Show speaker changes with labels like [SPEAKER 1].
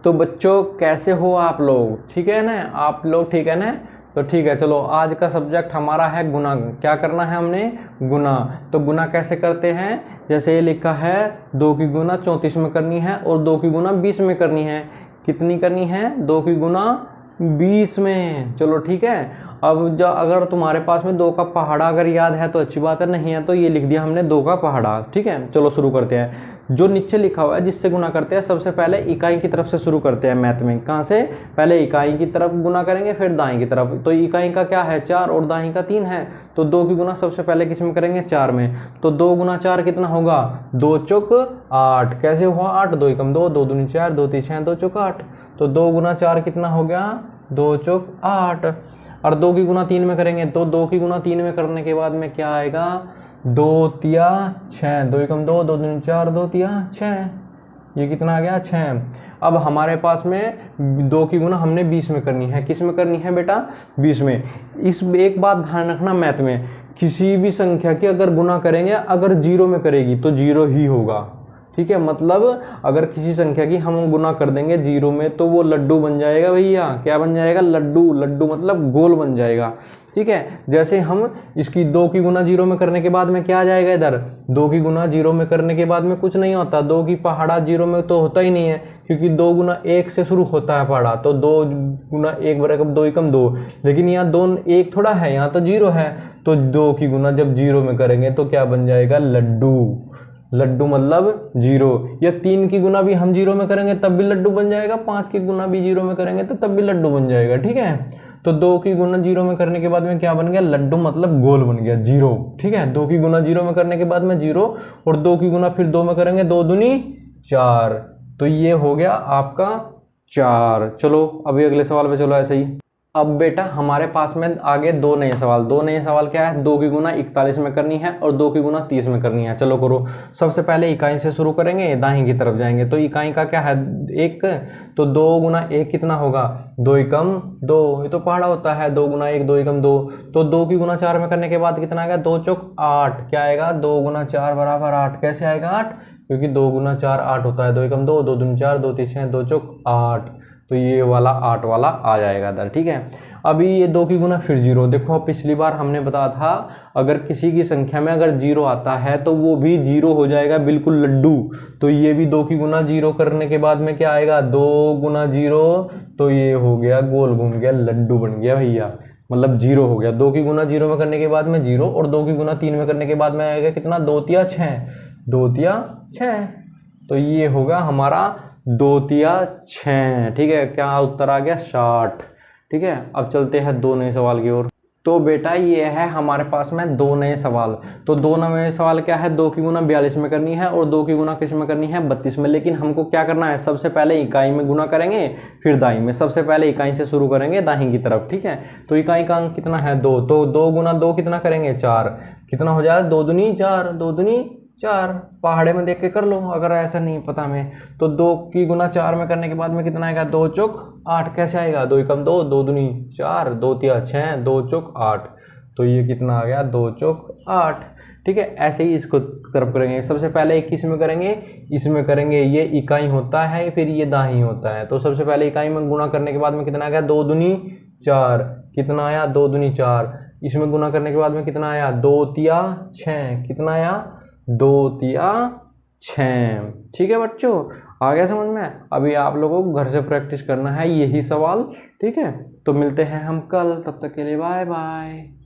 [SPEAKER 1] तो बच्चों कैसे हो आप लोग, ठीक है ना, आप लोग ठीक है ना। तो ठीक है, चलो आज का सब्जेक्ट हमारा है गुना। क्या करना है हमने, गुना। तो गुना कैसे करते हैं, जैसे ये लिखा है 2 की गुना 34 में करनी है और 2 की गुना 20 में करनी है। कितनी करनी है, 2 की गुना 20 में। चलो ठीक है। अब जो अगर तुम्हारे पास में 2 का पहाड़ा अगर याद है तो अच्छी बात है, नहीं है तो ये लिख दिया हमने 2 का पहाड़ा। ठीक है, चलो शुरू करते हैं। जो नीचे लिखा हुआ है जिससे गुना करते हैं, सबसे पहले इकाई की तरफ से शुरू करते हैं मैथ में। कहाँ से, पहले इकाई की तरफ गुना करेंगे फिर दाई की तरफ। तो इकाई का क्या है 4 और दाई का 3 है, तो 2 की गुना सबसे पहले किस में करेंगे, 4 में। तो 2 गुना 4 कितना होगा, 2 चौक 8। कैसे हुआ, 8 2 एकम 2, 2 दूनी 4, 2 तीन 6, 2 चौक 8। तो 2 गुना 4 कितना हो गया, 2 चौक 8। और 2 की गुना 3 में करेंगे तो 2 की गुना 3 में करने के बाद में क्या आएगा, 2 तिया 6, 2 एकम 2, 2 दूनी 4, 2 तिया 6। ये कितना आ गया, 6। अब हमारे पास में 2 की गुना हमने 20 में करनी है। किस में करनी है बेटा, 20 में। इस एक बात ध्यान रखना, मैथ में किसी भी संख्या की अगर गुना करेंगे, अगर 0 में करेगी तो 0 ही होगा। ठीक है, मतलब अगर किसी संख्या की हम गुना कर देंगे 0 में तो वो लड्डू बन जाएगा भैया। क्या बन जाएगा, लड्डू। लड्डू मतलब गोल बन जाएगा। ठीक है, जैसे हम इसकी 2 की गुना 0 में करने के बाद में क्या आ जाएगा, इधर 2 की गुना 0 में करने के बाद में कुछ नहीं होता। 2 की पहाड़ा 0 में तो होता ही नहीं है, क्योंकि 2 गुना 1 से शुरू होता है पहाड़ा। तो 2 गुना 1 बराबर 2 एकम 2। लेकिन यहाँ 2 1 थोड़ा है, यहाँ तो 0 है। तो 2 की गुना जब 0 में करेंगे तो क्या बन जाएगा, लड्डू। लड्डू मतलब 0। या 3 की गुना भी हम 0 में करेंगे तब भी लड्डू बन जाएगा, 5 की गुना भी 0 में करेंगे तो तब भी लड्डू बन जाएगा। ठीक है, तो 2 की गुना 0 में करने के बाद में क्या बन गया, लड्डू मतलब गोल बन गया, 0। ठीक है, 2 की गुना 0 में करने के बाद में 0, और 2 की गुना फिर 2 में करेंगे, 2 दूनी 4। तो ये हो गया आपका 4। चलो अभी अगले सवाल पे चलो ऐसे ही। अब बेटा हमारे पास में आगे 2 नए सवाल। 2 नए सवाल क्या है, 2 की गुना 41 में करनी है और 2 की गुना 30 में करनी है। चलो करो। सबसे पहले इकाई से शुरू करेंगे, दाहिनी की तरफ जाएंगे। तो इकाई का क्या है, 1। तो 2 गुना 1 कितना होगा, 2 एकम 2। ये तो पहाड़ा होता है, 2 गुना 1 2 एकम 2। तो 2 की गुना 4 में करने के बाद कितना आएगा, 2 चौक 8। क्या आएगा, 2 गुना 4 बराबर 8। कैसे आएगा 8, क्योंकि 2 गुना 4 8 होता है, 2 एकम 2, 2 दूनी 4, 2 तीन 6, 2 चौक 8। तो ये वाला 8 वाला आ जाएगा इधर। ठीक है, अभी ये 2 की गुना फिर 0। देखो पिछली बार हमने बताया था, अगर किसी की संख्या में अगर 0 आता है तो वो भी 0 हो जाएगा, बिल्कुल लड्डू। तो ये भी 2 की गुना 0 करने के बाद में क्या आएगा, 2 गुना 0। तो ये हो गया गोल घूम गया, लड्डू बन गया भैया, मतलब 0 हो गया। 2 की गुना 0 में करने के बाद में 0, और 2 की गुना 3 में करने के बाद में आएगा कितना, 2 तिया 6, 2 तिया 6। तो ये होगा हमारा 2 तिया 6। ठीक है, क्या उत्तर आ गया, 60। ठीक है, अब चलते हैं 2 नए सवाल की ओर। तो बेटा ये है हमारे पास में 2 नए सवाल। तो 2 नए सवाल क्या है, 2 की गुना 42 में करनी है और 2 की गुना किस में करनी है, 32 में। लेकिन हमको क्या करना है, सबसे पहले इकाई में गुना करेंगे फिर दाई में। सबसे पहले इकाई से शुरू करेंगे दाहिनी की तरफ। ठीक है, तो इकाई का अंक कितना है, 2। तो 2 गुना 2 कितना करेंगे, 4। कितना हो जाएगा, 2 दूनी 4, 2 दूनी 4। पहाड़े में देख के कर लो अगर ऐसा नहीं पता में। तो 2 की गुना 4 में करने के बाद में कितना आएगा, 2 चौक 8। कैसे आएगा, 2 एकम 2, 2 दूनी 4, 2 तिया 6, 2 चौक 8। तो ये कितना आ गया, 2 चौक 8। ठीक है, ऐसे ही इसको तरफ करेंगे। सबसे पहले किस में करेंगे, इसमें करेंगे। ये इकाई होता है, फिर ये दाही होता है। तो सबसे पहले इकाई में गुना करने के बाद में कितना आ गया, 2 दूनी 4। कितना आया, 2 दूनी 4। इसमें गुना करने के बाद में कितना आया, 2 तिया 6। कितना आया, 2 तिया 6। ठीक है बच्चों, आ गया समझ में। अभी आप लोगों को घर से प्रैक्टिस करना है यही सवाल। ठीक है, तो मिलते हैं हम कल, तब तक के लिए बाय बाय।